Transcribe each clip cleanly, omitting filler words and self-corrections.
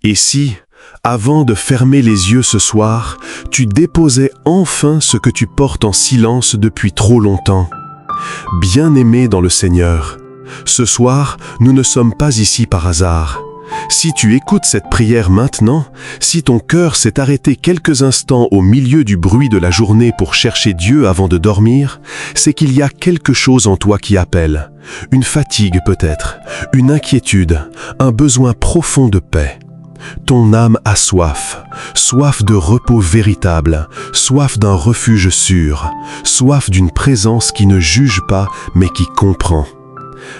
Et si, avant de fermer les yeux ce soir, tu déposais enfin ce que tu portes en silence depuis trop longtemps? Bien-aimé dans le Seigneur, ce soir, nous ne sommes pas ici par hasard. Si tu écoutes cette prière maintenant, si ton cœur s'est arrêté quelques instants au milieu du bruit de la journée pour chercher Dieu avant de dormir, c'est qu'il y a quelque chose en toi qui appelle. Une fatigue peut-être, une inquiétude, un besoin profond de paix. Ton âme a soif, soif de repos véritable, soif d'un refuge sûr, soif d'une présence qui ne juge pas mais qui comprend.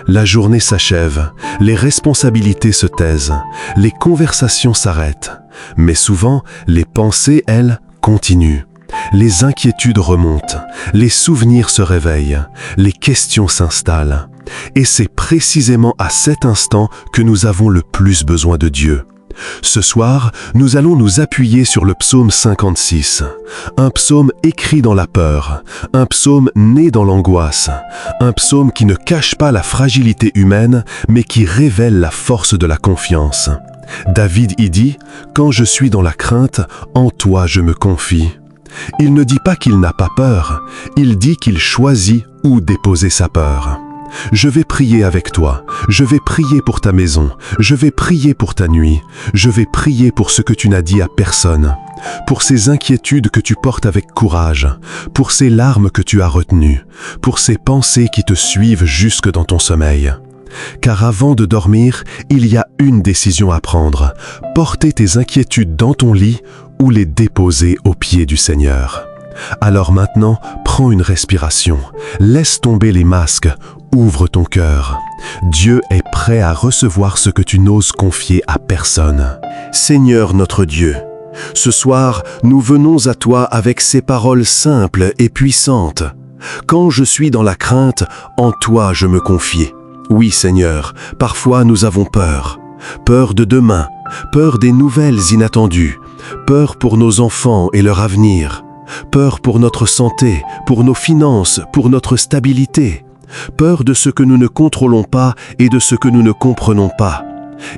La journée s'achève, les responsabilités se taisent, les conversations s'arrêtent, mais souvent les pensées, elles, continuent. Les inquiétudes remontent, les souvenirs se réveillent, les questions s'installent. Et c'est précisément à cet instant que nous avons le plus besoin de Dieu. Ce soir, nous allons nous appuyer sur le psaume 56, un psaume écrit dans la peur, un psaume né dans l'angoisse, un psaume qui ne cache pas la fragilité humaine, mais qui révèle la force de la confiance. David y dit « Quand je suis dans la crainte, en toi je me confie ». Il ne dit pas qu'il n'a pas peur, il dit qu'il choisit où déposer sa peur. Je vais prier avec toi, je vais prier pour ta maison, je vais prier pour ta nuit, je vais prier pour ce que tu n'as dit à personne, pour ces inquiétudes que tu portes avec courage, pour ces larmes que tu as retenues, pour ces pensées qui te suivent jusque dans ton sommeil. Car avant de dormir, il y a une décision à prendre, porter tes inquiétudes dans ton lit ou les déposer aux pieds du Seigneur. Alors maintenant, prends une respiration, laisse tomber les masques, ouvre ton cœur. Dieu est prêt à recevoir ce que tu n'oses confier à personne. Seigneur notre Dieu, ce soir, nous venons à toi avec ces paroles simples et puissantes. Quand je suis dans la crainte, en toi je me confie. Oui Seigneur, parfois nous avons peur. Peur de demain, peur des nouvelles inattendues, peur pour nos enfants et leur avenir. Peur pour notre santé, pour nos finances, pour notre stabilité. Peur de ce que nous ne contrôlons pas et de ce que nous ne comprenons pas.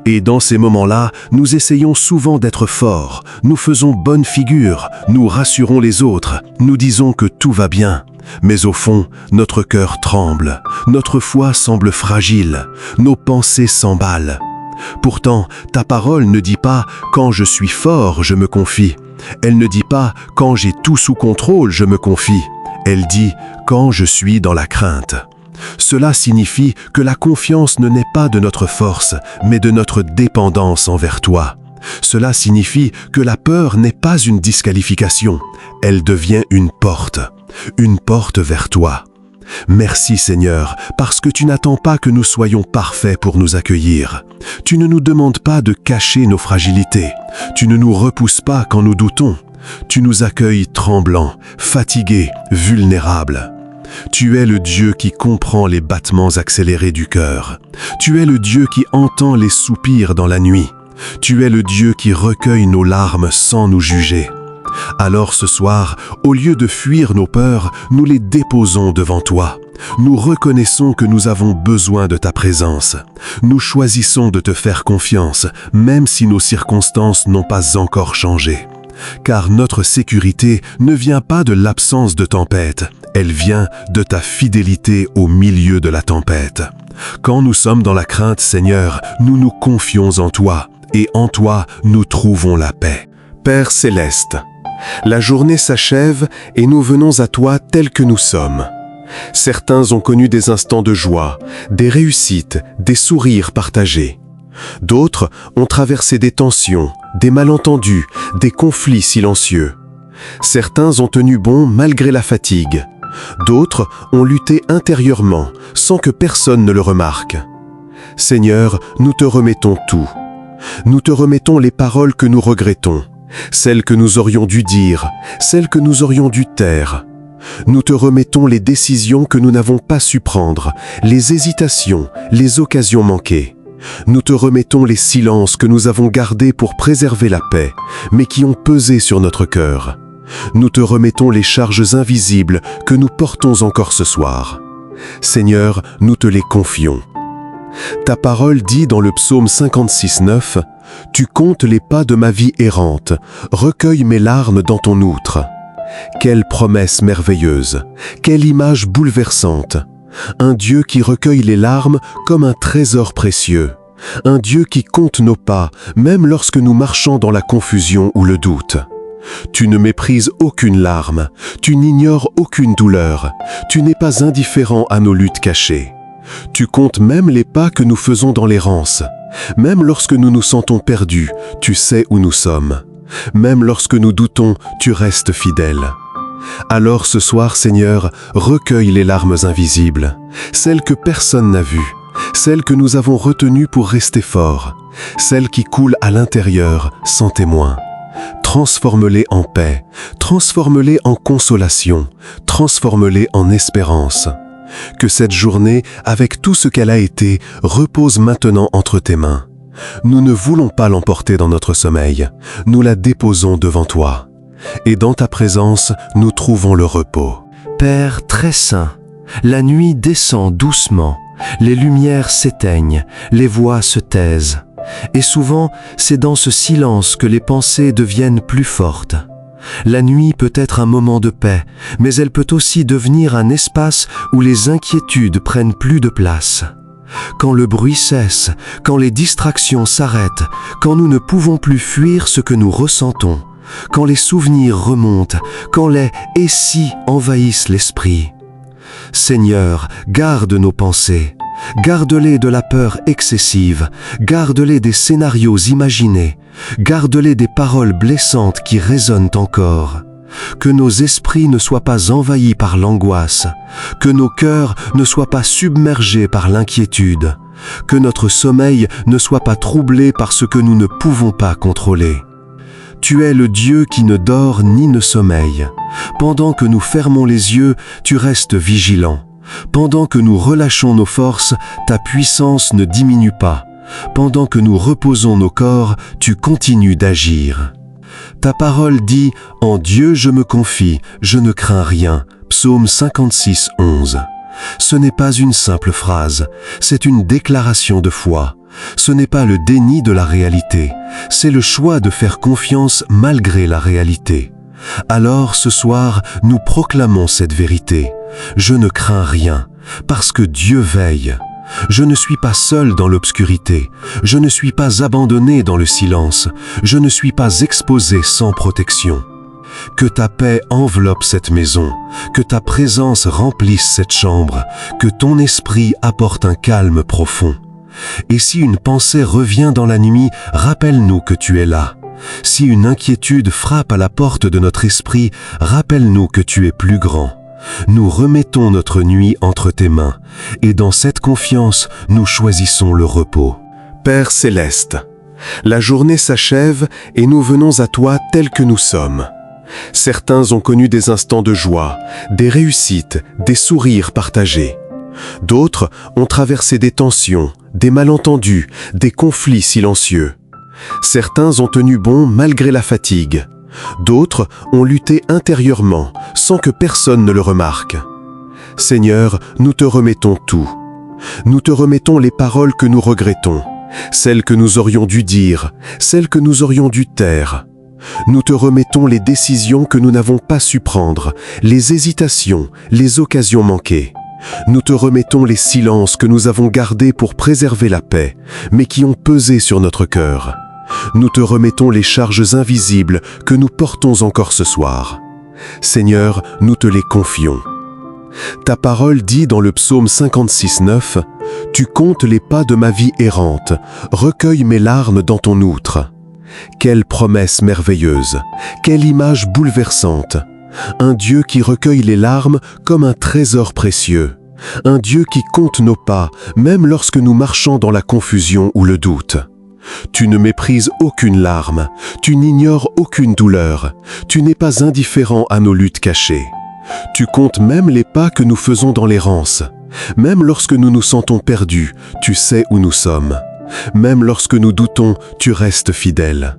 Et dans ces moments-là, nous essayons souvent d'être forts, nous faisons bonne figure, nous rassurons les autres, nous disons que tout va bien. Mais au fond, notre cœur tremble, notre foi semble fragile, nos pensées s'emballent. Pourtant, ta parole ne dit pas « quand je suis fort, je me confie ». Elle ne dit pas « quand j'ai tout sous contrôle, je me confie ». Elle dit « quand je suis dans la crainte ». Cela signifie que la confiance ne naît pas de notre force, mais de notre dépendance envers toi. Cela signifie que la peur n'est pas une disqualification, elle devient une porte vers toi. Merci Seigneur, parce que tu n'attends pas que nous soyons parfaits pour nous accueillir. Tu ne nous demandes pas de cacher nos fragilités. Tu ne nous repousses pas quand nous doutons. Tu nous accueilles tremblants, fatigués, vulnérables. Tu es le Dieu qui comprend les battements accélérés du cœur. Tu es le Dieu qui entend les soupirs dans la nuit. Tu es le Dieu qui recueille nos larmes sans nous juger. Alors ce soir, au lieu de fuir nos peurs, nous les déposons devant toi. Nous reconnaissons que nous avons besoin de ta présence. Nous choisissons de te faire confiance, même si nos circonstances n'ont pas encore changé. Car notre sécurité ne vient pas de l'absence de tempête, elle vient de ta fidélité au milieu de la tempête. Quand nous sommes dans la crainte, Seigneur, nous nous confions en toi, et en toi, nous trouvons la paix. Père céleste, la journée s'achève et nous venons à toi tels que nous sommes. Certains ont connu des instants de joie, des réussites, des sourires partagés. D'autres ont traversé des tensions, des malentendus, des conflits silencieux. Certains ont tenu bon malgré la fatigue. D'autres ont lutté intérieurement, sans que personne ne le remarque. Seigneur, nous te remettons tout. Nous te remettons les paroles que nous regrettons, celles que nous aurions dû dire, celles que nous aurions dû taire. Nous te remettons les décisions que nous n'avons pas su prendre, les hésitations, les occasions manquées. Nous te remettons les silences que nous avons gardés pour préserver la paix, mais qui ont pesé sur notre cœur. Nous te remettons les charges invisibles que nous portons encore ce soir. Seigneur, nous te les confions. Ta parole dit dans le psaume 56, 9 « Tu comptes les pas de ma vie errante, recueille mes larmes dans ton outre. Quelle promesse merveilleuse, quelle image bouleversante. Un Dieu qui recueille les larmes comme un trésor précieux. Un Dieu qui compte nos pas, même lorsque nous marchons dans la confusion ou le doute. Tu ne méprises aucune larme, tu n'ignores aucune douleur, tu n'es pas indifférent à nos luttes cachées. Tu comptes même les pas que nous faisons dans l'errance. Même lorsque nous nous sentons perdus, tu sais où nous sommes. Même lorsque nous doutons, tu restes fidèle. Alors ce soir, Seigneur, recueille les larmes invisibles, celles que personne n'a vues, celles que nous avons retenues pour rester forts, celles qui coulent à l'intérieur sans témoin. Transforme-les en paix, transforme-les en consolation, transforme-les en espérance. Que cette journée, avec tout ce qu'elle a été, repose maintenant entre tes mains. Nous ne voulons pas l'emporter dans notre sommeil, nous la déposons devant toi. Et dans ta présence, nous trouvons le repos. Père très saint, la nuit descend doucement, les lumières s'éteignent, les voix se taisent. Et souvent, c'est dans ce silence que les pensées deviennent plus fortes. La nuit peut être un moment de paix, mais elle peut aussi devenir un espace où les inquiétudes prennent plus de place. Quand le bruit cesse, quand les distractions s'arrêtent, quand nous ne pouvons plus fuir ce que nous ressentons, quand les souvenirs remontent, quand les « et si » envahissent l'esprit. Seigneur, garde nos pensées, garde-les de la peur excessive, garde-les des scénarios imaginés, garde-les des paroles blessantes qui résonnent encore. Que nos esprits ne soient pas envahis par l'angoisse, que nos cœurs ne soient pas submergés par l'inquiétude, que notre sommeil ne soit pas troublé par ce que nous ne pouvons pas contrôler. Tu es le Dieu qui ne dort ni ne sommeille. Pendant que nous fermons les yeux, tu restes vigilant. Pendant que nous relâchons nos forces, ta puissance ne diminue pas. Pendant que nous reposons nos corps, tu continues d'agir. Ta parole dit « En Dieu je me confie, je ne crains rien » Psaume 56, 11. Ce n'est pas une simple phrase, c'est une déclaration de foi. Ce n'est pas le déni de la réalité, c'est le choix de faire confiance malgré la réalité. Alors ce soir, nous proclamons cette vérité. Je ne crains rien, parce que Dieu veille. Je ne suis pas seul dans l'obscurité, je ne suis pas abandonné dans le silence, je ne suis pas exposé sans protection. Que ta paix enveloppe cette maison, que ta présence remplisse cette chambre, que ton esprit apporte un calme profond. Et si une pensée revient dans la nuit, rappelle-nous que tu es là. Si une inquiétude frappe à la porte de notre esprit, rappelle-nous que tu es plus grand. Nous remettons notre nuit entre tes mains, et dans cette confiance, nous choisissons le repos. Père céleste, la journée s'achève et nous venons à toi tels que nous sommes. Certains ont connu des instants de joie, des réussites, des sourires partagés. D'autres ont traversé des tensions, des malentendus, des conflits silencieux. Certains ont tenu bon malgré la fatigue. D'autres ont lutté intérieurement, sans que personne ne le remarque. Seigneur, nous te remettons tout. Nous te remettons les paroles que nous regrettons, celles que nous aurions dû dire, celles que nous aurions dû taire. Nous te remettons les décisions que nous n'avons pas su prendre, les hésitations, les occasions manquées. Nous te remettons les silences que nous avons gardés pour préserver la paix, mais qui ont pesé sur notre cœur. Nous te remettons les charges invisibles que nous portons encore ce soir. Seigneur, nous te les confions. Ta parole dit dans le psaume 56, 9 « Tu comptes les pas de ma vie errante, recueille mes larmes dans ton outre. » Quelle promesse merveilleuse, quelle image bouleversante. Un Dieu qui recueille les larmes comme un trésor précieux. Un Dieu qui compte nos pas, même lorsque nous marchons dans la confusion ou le doute. Tu ne méprises aucune larme, tu n'ignores aucune douleur, tu n'es pas indifférent à nos luttes cachées. Tu comptes même les pas que nous faisons dans l'errance. Même lorsque nous nous sentons perdus, tu sais où nous sommes. Même lorsque nous doutons, tu restes fidèle.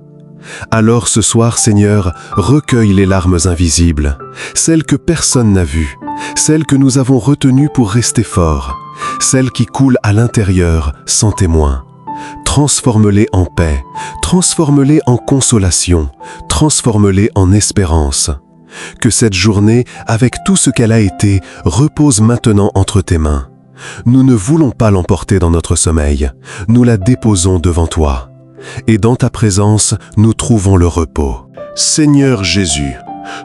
Alors ce soir, Seigneur, recueille les larmes invisibles, celles que personne n'a vues, celles que nous avons retenues pour rester forts, celles qui coulent à l'intérieur sans témoin. transforme-les en paix, transforme-les en consolation, transforme-les en espérance. Que cette journée, avec tout ce qu'elle a été, repose maintenant entre tes mains. Nous ne voulons pas l'emporter dans notre sommeil, nous la déposons devant toi. Et dans ta présence, nous trouvons le repos. Seigneur Jésus,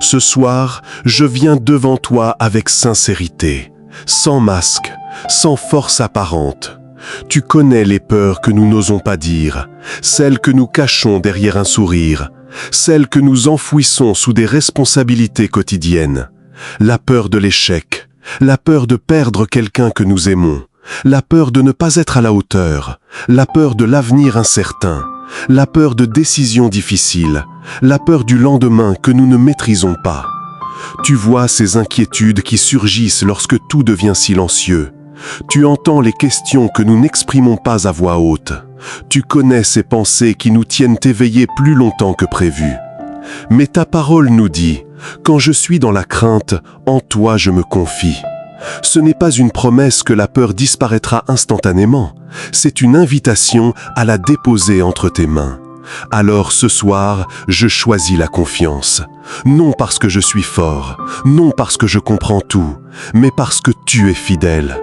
ce soir, je viens devant toi avec sincérité, sans masque, sans force apparente. Tu connais les peurs que nous n'osons pas dire, celles que nous cachons derrière un sourire, celles que nous enfouissons sous des responsabilités quotidiennes. La peur de l'échec, la peur de perdre quelqu'un que nous aimons, la peur de ne pas être à la hauteur, la peur de l'avenir incertain, la peur de décisions difficiles, la peur du lendemain que nous ne maîtrisons pas. Tu vois ces inquiétudes qui surgissent lorsque tout devient silencieux. Tu entends les questions que nous n'exprimons pas à voix haute. Tu connais ces pensées qui nous tiennent éveillés plus longtemps que prévu. Mais ta parole nous dit, quand je suis dans la crainte, en toi je me confie. Ce n'est pas une promesse que la peur disparaîtra instantanément, c'est une invitation à la déposer entre tes mains. Alors ce soir, je choisis la confiance. Non parce que je suis fort, non parce que je comprends tout, mais parce que tu es fidèle.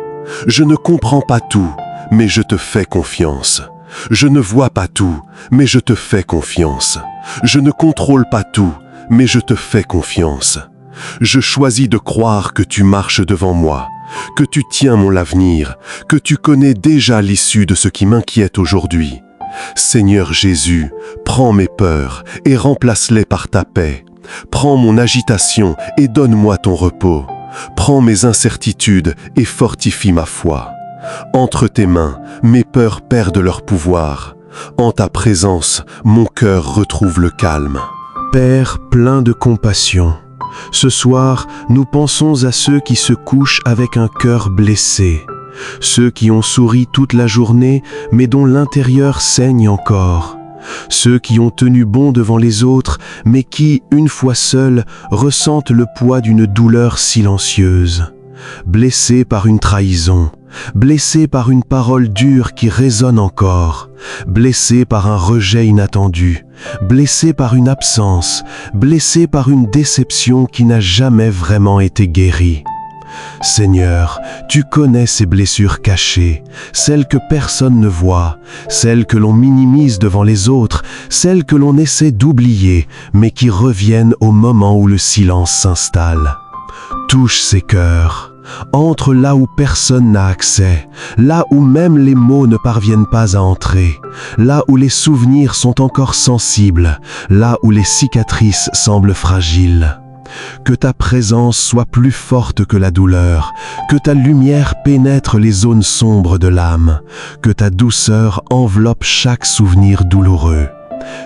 Je ne comprends pas tout, mais je te fais confiance. Je ne vois pas tout, mais je te fais confiance. Je ne contrôle pas tout, mais je te fais confiance. Je choisis de croire que tu marches devant moi, que tu tiens mon avenir, que tu connais déjà l'issue de ce qui m'inquiète aujourd'hui. Seigneur Jésus, prends mes peurs et remplace-les par ta paix. Prends mon agitation et donne-moi ton repos. Prends mes incertitudes et fortifie ma foi. Entre tes mains, mes peurs perdent leur pouvoir. En ta présence, mon cœur retrouve le calme. Père plein de compassion, ce soir, nous pensons à ceux qui se couchent avec un cœur blessé, ceux qui ont souri toute la journée, mais dont l'intérieur saigne encore, ceux qui ont tenu bon devant les autres, mais qui, une fois seuls, ressentent le poids d'une douleur silencieuse, blessés par une trahison, blessés par une parole dure qui résonne encore, blessés par un rejet inattendu, blessés par une absence, blessés par une déception qui n'a jamais vraiment été guérie. Seigneur, tu connais ces blessures cachées, celles que personne ne voit, celles que l'on minimise devant les autres, celles que l'on essaie d'oublier, mais qui reviennent au moment où le silence s'installe. Touche ces cœurs. Entre là où personne n'a accès, là où même les mots ne parviennent pas à entrer, là où les souvenirs sont encore sensibles, là où les cicatrices semblent fragiles. Que ta présence soit plus forte que la douleur, que ta lumière pénètre les zones sombres de l'âme, que ta douceur enveloppe chaque souvenir douloureux.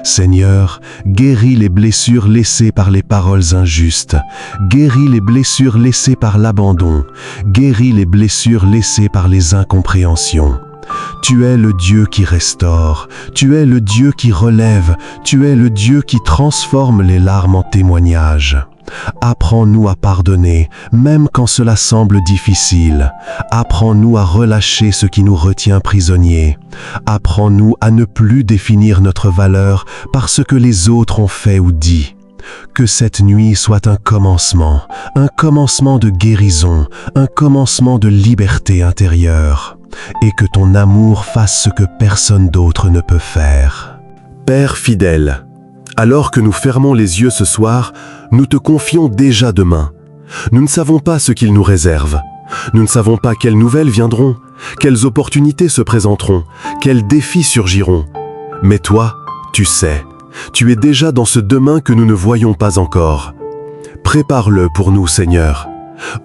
Seigneur, guéris les blessures laissées par les paroles injustes, guéris les blessures laissées par l'abandon, guéris les blessures laissées par les incompréhensions. Tu es le Dieu qui restaure, tu es le Dieu qui relève, tu es le Dieu qui transforme les larmes en témoignages. Apprends-nous à pardonner, même quand cela semble difficile. Apprends-nous à relâcher ce qui nous retient prisonniers. Apprends-nous à ne plus définir notre valeur par ce que les autres ont fait ou dit. Que cette nuit soit un commencement de guérison, un commencement de liberté intérieure. Et que ton amour fasse ce que personne d'autre ne peut faire. Père fidèle, alors que nous fermons les yeux ce soir, nous te confions déjà demain. Nous ne savons pas ce qu'il nous réserve. Nous ne savons pas quelles nouvelles viendront, quelles opportunités se présenteront, quels défis surgiront. Mais toi, tu sais, tu es déjà dans ce demain que nous ne voyons pas encore. Prépare-le pour nous, Seigneur.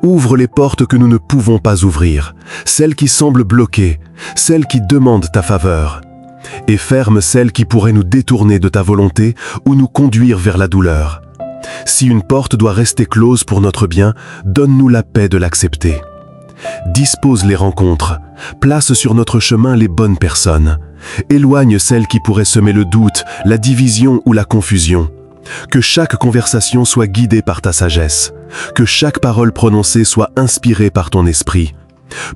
Ouvre les portes que nous ne pouvons pas ouvrir, celles qui semblent bloquées, celles qui demandent ta faveur. Et ferme celles qui pourraient nous détourner de ta volonté ou nous conduire vers la douleur. Si une porte doit rester close pour notre bien, donne-nous la paix de l'accepter. Dispose les rencontres, place sur notre chemin les bonnes personnes. Éloigne celles qui pourraient semer le doute, la division ou la confusion. Que chaque conversation soit guidée par ta sagesse, que chaque parole prononcée soit inspirée par ton esprit,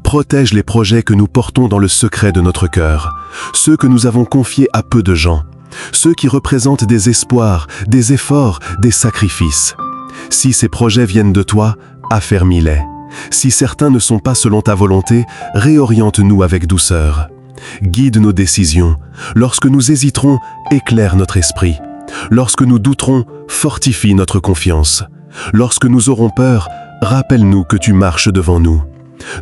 Protège les projets que nous portons dans le secret de notre cœur, ceux que nous avons confiés à peu de gens, ceux qui représentent des espoirs, des efforts, des sacrifices. Si ces projets viennent de toi, affermis-les. Si certains ne sont pas selon ta volonté, réoriente-nous avec douceur. Guide nos décisions. Lorsque nous hésiterons, éclaire notre esprit. Lorsque nous douterons, fortifie notre confiance. Lorsque nous aurons peur, rappelle-nous que tu marches devant nous.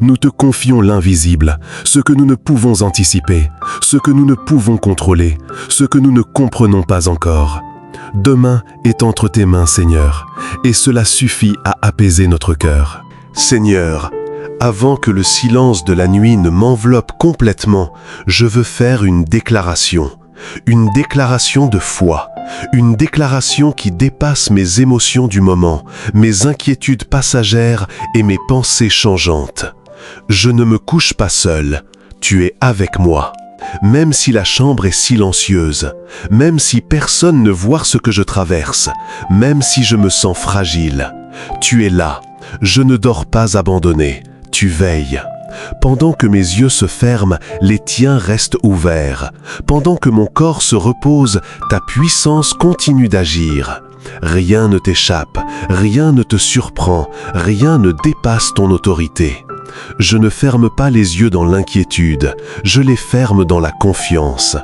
Nous te confions l'invisible, ce que nous ne pouvons anticiper, ce que nous ne pouvons contrôler, ce que nous ne comprenons pas encore. Demain est entre tes mains, Seigneur, et cela suffit à apaiser notre cœur. Seigneur, avant que le silence de la nuit ne m'enveloppe complètement, je veux faire une déclaration de foi, une déclaration qui dépasse mes émotions du moment, mes inquiétudes passagères et mes pensées changeantes. Je ne me couche pas seul, tu es avec moi. Même si la chambre est silencieuse, même si personne ne voit ce que je traverse, même si je me sens fragile, tu es là. Je ne dors pas abandonné, tu veilles. Pendant que mes yeux se ferment, les tiens restent ouverts. Pendant que mon corps se repose, ta puissance continue d'agir. Rien ne t'échappe, rien ne te surprend, rien ne dépasse ton autorité. Je ne ferme pas les yeux dans l'inquiétude, je les ferme dans la confiance.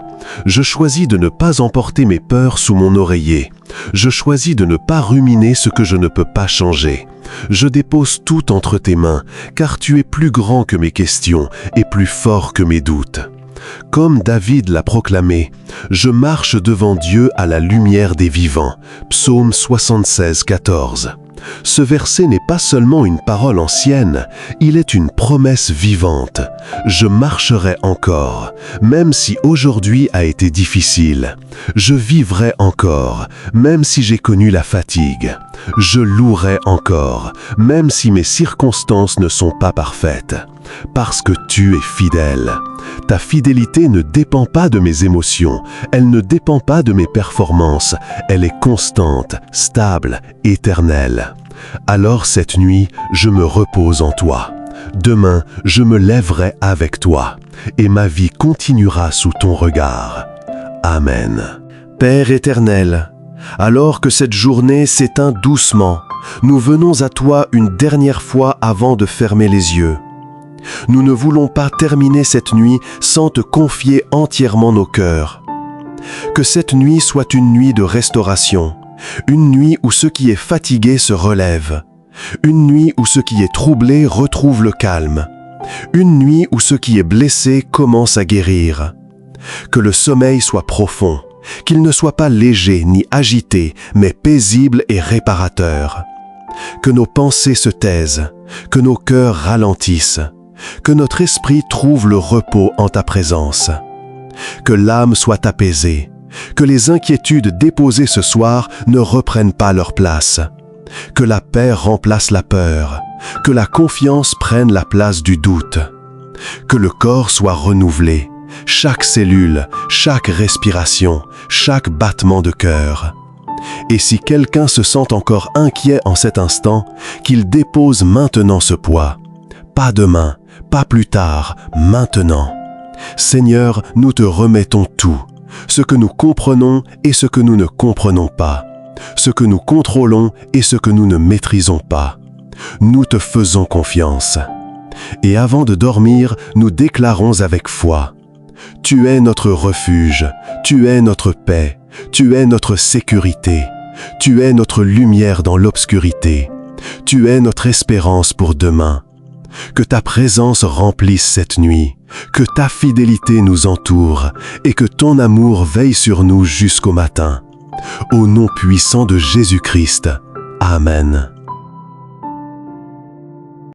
Je choisis de ne pas emporter mes peurs sous mon oreiller. Je choisis de ne pas ruminer ce que je ne peux pas changer. Je dépose tout entre tes mains, car tu es plus grand que mes questions et plus fort que mes doutes. Comme David l'a proclamé, je marche devant Dieu à la lumière des vivants. Psaume 76, 14. Ce verset n'est pas seulement une parole ancienne, il est une promesse vivante. Je marcherai encore, même si aujourd'hui a été difficile. Je vivrai encore, même si j'ai connu la fatigue. Je louerai encore, même si mes circonstances ne sont pas parfaites. Parce que tu es fidèle. Ta fidélité ne dépend pas de mes émotions, elle ne dépend pas de mes performances, elle est constante, stable, éternelle. Alors cette nuit, je me repose en toi. Demain, je me lèverai avec toi, et ma vie continuera sous ton regard. Amen. Père éternel, alors que cette journée s'éteint doucement, nous venons à toi une dernière fois avant de fermer les yeux. Nous ne voulons pas terminer cette nuit sans te confier entièrement nos cœurs. Que cette nuit soit une nuit de restauration, une nuit où ce qui est fatigué se relève, une nuit où ce qui est troublé retrouve le calme, une nuit où ce qui est blessé commence à guérir. Que le sommeil soit profond, qu'il ne soit pas léger ni agité, mais paisible et réparateur. Que nos pensées se taisent, que nos cœurs ralentissent, que notre esprit trouve le repos en ta présence. Que l'âme soit apaisée, que les inquiétudes déposées ce soir ne reprennent pas leur place. Que la paix remplace la peur, que la confiance prenne la place du doute. Que le corps soit renouvelé, chaque cellule, chaque respiration, chaque battement de cœur. Et si quelqu'un se sent encore inquiet en cet instant, qu'il dépose maintenant ce poids. Pas demain, pas plus tard, maintenant. Seigneur, nous te remettons tout, ce que nous comprenons et ce que nous ne comprenons pas, ce que nous contrôlons et ce que nous ne maîtrisons pas. Nous te faisons confiance. Et avant de dormir, nous déclarons avec foi: Tu es notre refuge, tu es notre paix, tu es notre sécurité, tu es notre lumière dans l'obscurité, tu es notre espérance pour demain. Que ta présence remplisse cette nuit, que ta fidélité nous entoure et que ton amour veille sur nous jusqu'au matin. Au nom puissant de Jésus-Christ. Amen.